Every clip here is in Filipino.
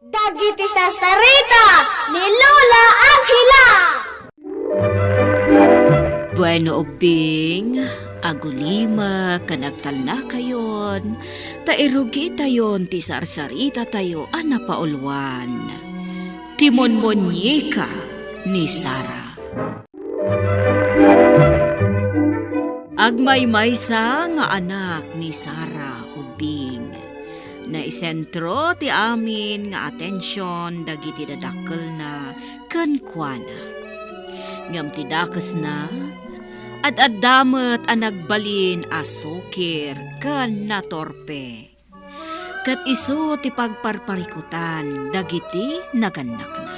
Dagiti sasarita ni Lola Angela. Bueno ubing, agulima kanagtal na kayon, tairugi tayon ti sarsarita tayo ana paulwan. Timon Monyeka ni Sara. Agmaymaysa nga anak ni Sara ubing. Naisentro ti amin nga atensyon dagiti dadakkel na kankwana. Ngam ti dakes na at damet ang nagbalin a sukir ken natorpe. Kat iso ti pagparparikutan dagiti naganak na.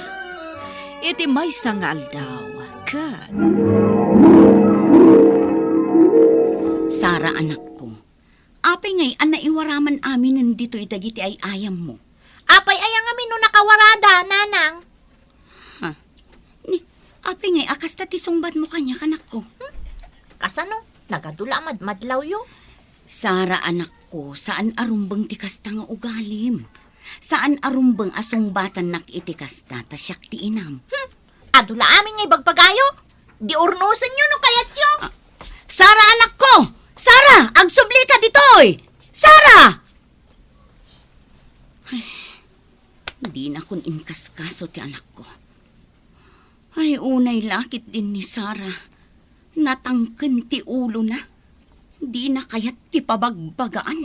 Iti may sangal daw kat. Sara, anak ko, apay ngay naiwaraman amin nandito dagiti ay ayam mo. Apay ayang amin no nakawarada, nanang. Apay ngay akas ta ti sungbat mo kanya kanak ko. Kasano? Nagadula madlaw yo. Sara, anak ko, saan arumbang ti kasta nga ugalim? Saan arumbang asungbatan nak iti kasta ta siyak ti inam? Adula amin ngay bagpagayo. Di urnusan nyo no kayat yo. Sara, anak ko! Sara, agsubli ka ditoy! Sara! Ay, di na kun inkaskaso ti anak ko. Ay, unay lakit din ni Sara. Natangken ti ulo na. Di na kayat ti pabagbagaan.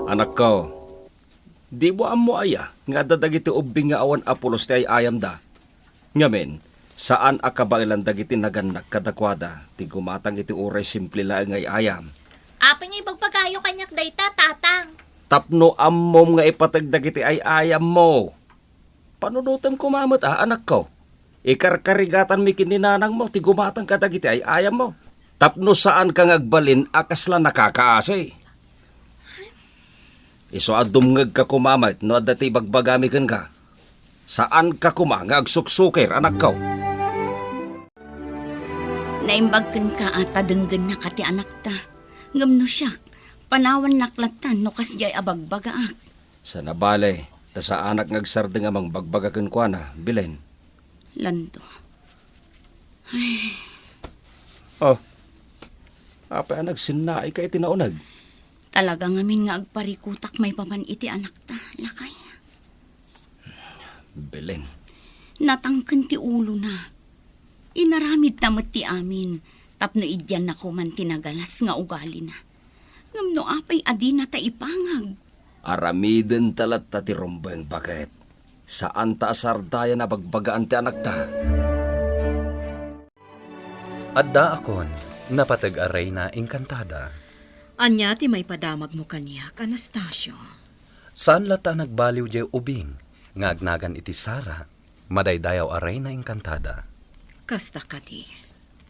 Anak ko, di mo amo aya nga dadagiti ubing nga awan apulos ti ay ayam da. Ngamen, saan akabailan dagiti naganak kadakwada ti gumatang iti uray simple lang ngay ayam. Apay ngay bagpagayo kanyak dayta, tatang. Tapno ammom nga ipatag dagiti ay ayam mo. Panunutem kumamot anak ko. Ikarkarigatan mi kininanang mo ti gumatang kadagiti ay ayam mo. Tapno saan kang agbalin akas lang nakakaasay. Iso adumngag ka kumamit no adati bagbagami ka. Saan ka kumangag suksukir, anak ko? Naimbagkan ka ata denggan na kati anak ta. Ngam no siyak, panawan naklatan no kasjay abagbagaak. Sa nabale, ta sa anak ngagsarde nga mang bagbagakan kwa na, bilen. Lando. Oh, apa anak sinai ka itinaunag? Talaga ngamin nga agparikutak may paman iti anak ta. Lakay. Bilen. Natangken ti ulo na. Inaramid tamat ti amin. Tapno idyan na ko man tinagalas nga ugali na. Ngam no apay adi na ta ipangag. Aramiden talat ta ti rombeng bakit. Saan ta asardaya na bagbagaan ti anak ta? Adda akon, napatag-aray na engkantada. Anya ti may padamag mo kanyak, Anastasio. Saan lata nagbaliw jay ubing, ngagnagan iti Sara, madaydayaw aray na engkantada. Kasta kati.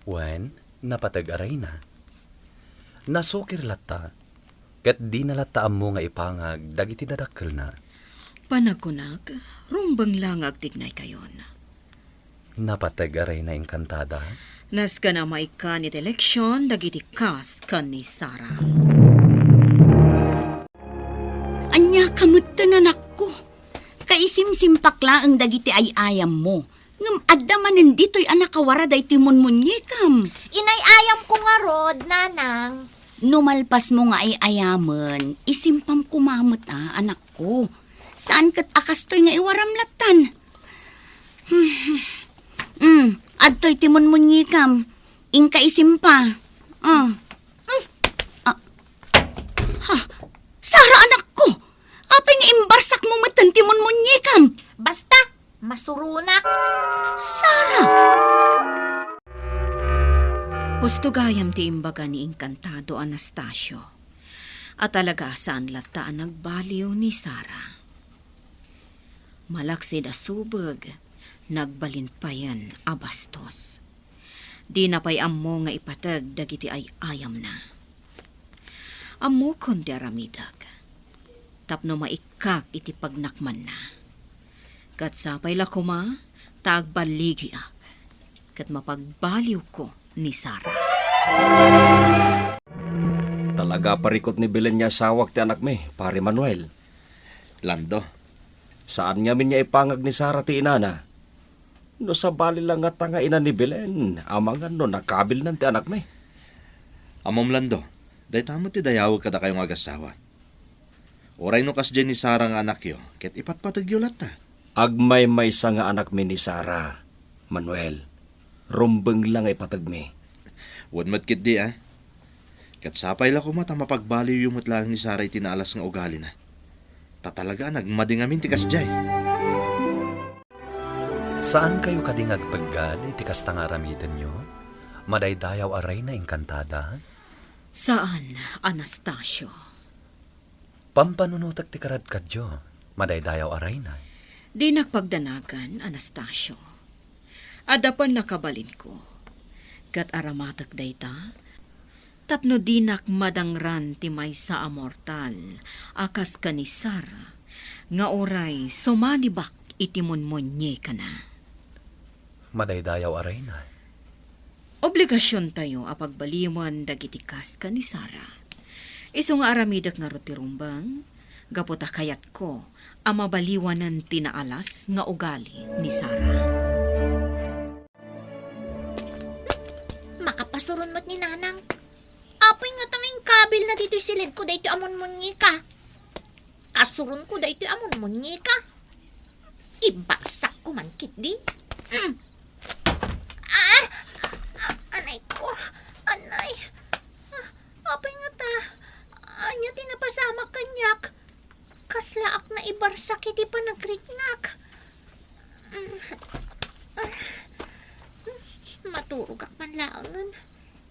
Wen, napatag-aray na. Nasukir lata, kat di na lata mo nga ipangag, dagiti dadakkel na. Panagkunag, rumbang lang agtignay kayon. Napatag-aray na engkantada. Nas ka na maikan iti eleksyon, dagiti kas kan ni Sara. Anya kamutta na nakko. Kaisimsimpakla ang dagiti ay ayam mo. Ngam adda manen dito'y anak kawara day timon munyekam. Inay ayam ko nga rod, nanang. Numalpas mo nga ay ayaman, isimpam kumamot anak ko. Saan kat akastoy nga iwaramlatan? Adtoy timon munyekam. Ingka isimpa. Sara, anak ko! Apay nga imbarsak mo matan timon munyekam. Basta, masurunak. Sara! Husto gayam ti imbaga ni Encantado Anastasio. At talaga saan lataan nagbaliw ni Sara. Malaksid asubag, nagbalin pa yan abastos. Di na pa'y ammo nga ipatag dagiti ay ayam na. Ammo kundi aramidag. Tapno maikak iti pagnakman na. Kat sapay lakuma, tagbaligi ak. Kat mapagbaliw ko ni Sara. Talaga parikot ni Belen niya sawak ti anak mi, pare Manuel. Lando, Saan nga min niya ipangag ni Sara ti inana? No sa bali lang nga tanga ina ni Belen, amangan no nakabil nan ti anak mi. amom Lando, day tamo ti dayawag kada kayong agasawa. Oray no kas dyan ni Sara nga anak yo, ket ipatpatag yo lata. Agmay may sa nga anak mi ni Sara, Manuel. Rumbeng lang ipatag mi. Wad matkit di Kat sapay la ko mata mapagbaliw yung mutlang ni Sara itinaalas nga ugali na. Tatalaga nagmading amin ti kas jay. Saan kayo kadingag paggad iti kasta nga aramiden nyo? Madaydayaw aray na engkantada? Saan, Anastasio? Pampanunutak ti karad kadyo, madaydayaw aray na. Di nagpagdanagan, Anastasio. Adapan nakabalin ko. Kat aramatak dayta, tapno di nakmadangran ti may sa amortal, akas ka ni Sara, nga oray sumanibak itimonmonye ka na. Madaydayaw aray na. Obligasyon tayo apagbaliwan dagiti kas ka ni Sara. Iso nga aramidak nga rutirumbang, gaputa kayat ko, amabaliwanan tinaalas nga ugali ni Sara. Makapasurun mo't ni Nanang. Apay nga tanging kabil na dito silid ko dahito amon munyi ka. Kasurun ko dahito amon munyi ka. Ibasak ko man kit di. Anay ko. Anay. Apay nga ta. Anya tinapasama kanyak. Kaslaak na ibarsak iti pa nagriknak. Maturog ak man laangan.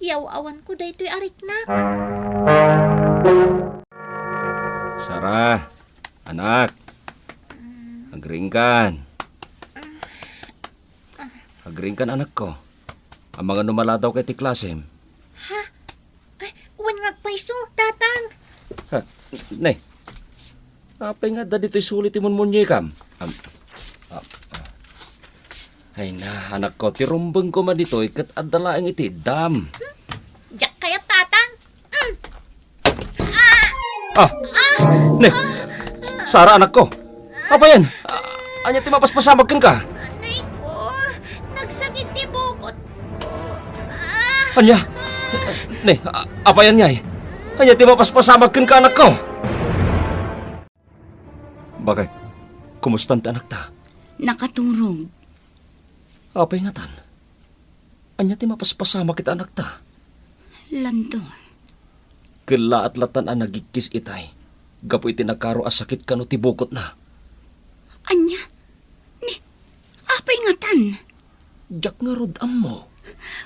Yaw-awan ko daytoy ariknak. Sara, anak. Agringkan. Agringkan anak ko. Ang mga numala daw kay ti klasem. Ay, uwan nga paiso, tatang. Ha, ne. Apay nga da dito'y sulit imon munye kam. Ay na, anak ko, tirumbeng ko man dito'y kat adalaang iti dam. Diyak kaya tatang. Ne, Sara anak ko. Apa yan? Anya ti mapaspasamag kan ka? Anay ko, nagsakit ti bukot ko. Anya? Ne, apa yan ngay? Anya ti mapaspasamag kan ka anak ko? Bakit? Kumusta ti anak ta? Nakaturog. Apay nga tan? Anya ti mapaspasamag kita anak ta? Lando. Kila at latan ang nagikis itay. Gapo iti nagkaro as sakit kano ti bukot na. Anya? Ni, apay nga tan? Jak nga rod mo.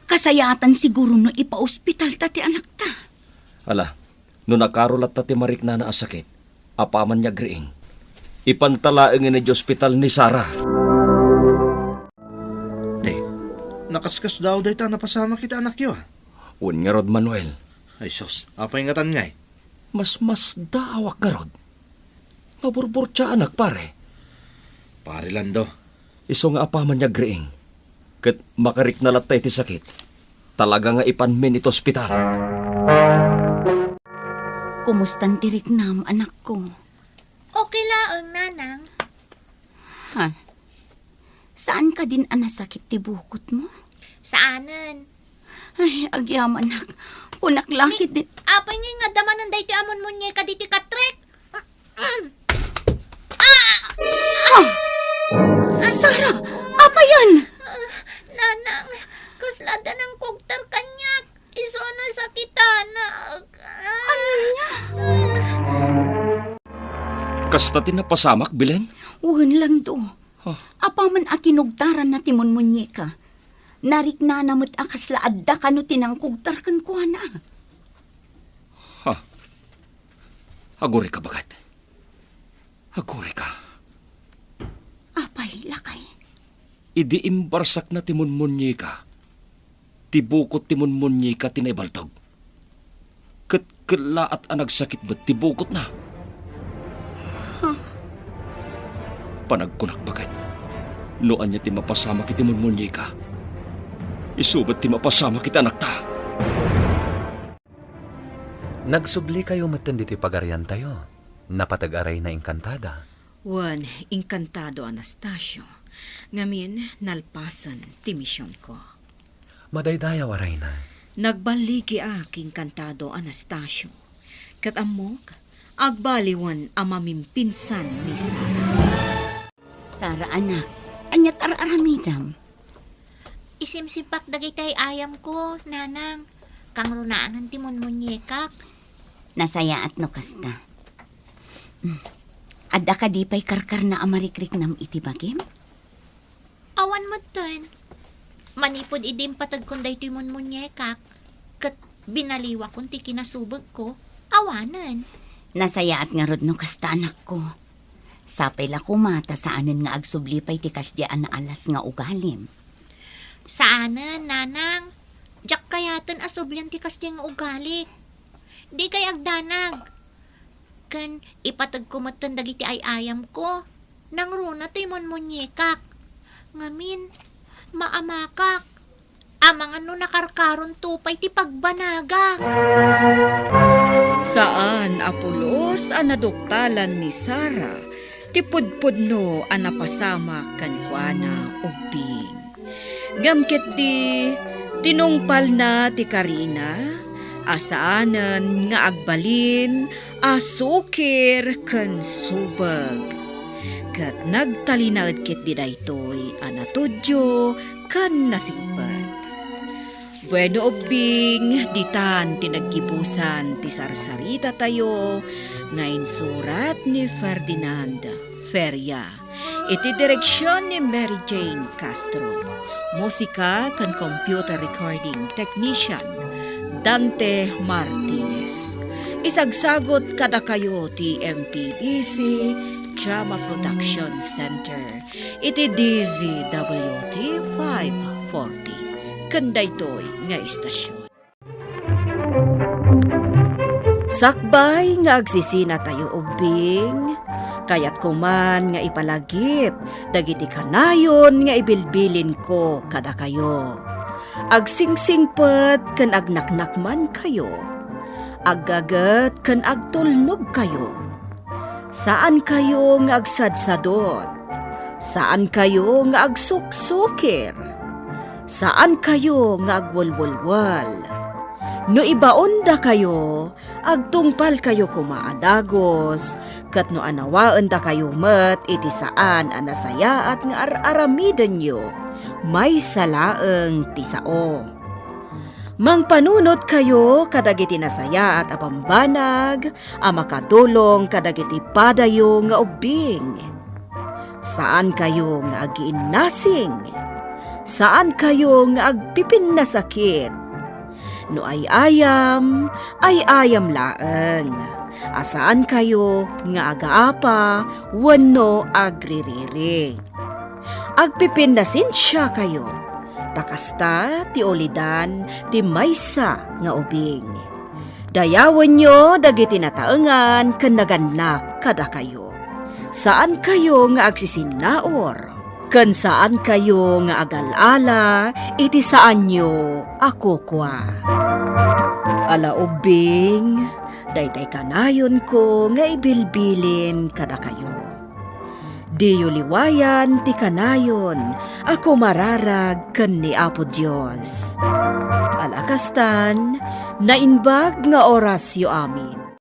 Kasayatan siguro no ipa-ospital ta ti anak ta. Ala, no nakaro lat ti marik na as sakit, apaman niya griing. Ipantalaang ni hospital ni Sara. Day, nakaskas daw day ta napasama kita anak yo. Un nga rod Manuel, Ay sos, apay nga tan ngay. mas daawak nga rod. Maburbur siya anak pare. Pare Lando, Iso nga apaman niya griing. Kat makarik na lat ti sakit. Talaga nga ipanmin ito hospital. Kumustan tirik nam, anak ko? Okay laang, Nanang. Ha? Saan ka din anasakit ti bukot mo? Saanan? Ay, agyam anak. Punak lakit din. Apay nga nga damanan dayto amon munye ka diti katrek. Sara! Apa yan? Nanang, kaslada ng kugtar kanyak. Iso na sakitana. Ano niya? Kasta tinapasamak, Bilen? Uwan lang do. Apaman akinugtaran na timon munyeka. Narik na namot akas laadda ka no tinangkugtar kan kuha na. Aguri ka bagat. Aguri ka. Apay, lakay. Idi imbarsak na timunmunyi ka. Tibukot timunmunyi ka tinaibaltog. Kala at anagsakit ba't tibukot na? Panagkunak bagat. Noan niya ti mapasama kiti munmunyi ka. Isubat ti mapasama kita anak ta. Nagsubli kayo matan dito'y pagarian tayo. Napatag-aray na engkantada. Wan, inkantado Anastasio. Ngamin, nalpasan ti misyon ko. Madaydayaw aray na. Nagbaligi aking kantado Anastasio. Kat amok, agbaliwan amamimpinsan ni Sara. Sara, anak, anyat aramidam. Isimsipak dagitay ayam ko, nanang. Kang runaan timon munyekak. Nasaya at no kasta. Adda ka di pa'y karkar na amarikrik nam iti bagim? Awan mo ton. Manipod idim patag kunday timon munyekak. Kat binaliwa kun ti kinasubag ko. Awanan. Nasaya at nga rod no kasta anak ko. Sapay la kumata saanan nga agsublipay ti kasdyaan na alas nga ugalim. Saanan, nanang? Jak kayatan asoblyan ti kasdyang nga ugali. Di kay agdanag. Kan ipatag ko matan dagiti ay ayam ko. Nang runa timon munyekak. Ngamin, maamakak. Amang ano nakarkaron tupay ti pagbanaga. Saan Apolos anaduktalan ni Sara, tipudpudno anapasama kankwana ubing. Gamket di tinungpal na ti Karina, asaanan nga agbalin, asukir ken subag. Kat nagtalinaad kit di daytoy anatudyo ken nasigbat. Bueno ubing, ditan tinagkipusan ti sarsarita tayo, ngayon surat ni Ferdinand Feria. Iti direksyon ni Mary Jane Castro. Musika kan computer recording technician Dante Martinez. Isagsagot kada kayo ti MPBC Drama Production Center. Iti DZWT 540. Kandaytoy nga istasyon. Sakbay nga agsisina tayo ubing, kayat kuman nga ipalagip, dagiti kanayon nga ibilbilin ko kada kayo. Agsingsingpet ken agnaknakman kayo, aggagat ken agtulnog kayo. Saan kayo nga agsadsadot? Saan kayo nga agsuksukir? Saan kayo nga agwalwalwal? No ibaon da kayo, agtungpal kayo kumaadagos, kat no anawaan da kayo met iti saan anasaya at nga aramidan nyo, may salaeng tisao. Mangpanunot kayo kadagiti nasaya at apambanag, amakadulong kadagiti padayo nga ubing. Saan kayo nga agiinnasing? Saan kayo nga agpipin na sakit? No ay ayam laeng. Asaan kayo nga agaapa, wano agririri. Agpipin na sinsya kayo. Takasta ti olidan ti maysa nga ubing. Dayawan nyo dagiti nataengan ken naganak kada kayo. Saan kayo nga agsisinaor? Ken saan kayo nga agalala, iti saan nyo ako kwa. Ala ubing, daytay kanayon ko nga ibilbilin kada kayo. Diyo liwayan ti kanayon, ako mararag ken ni Apo Dios. Alakastan, nainbag nga orasyo amin.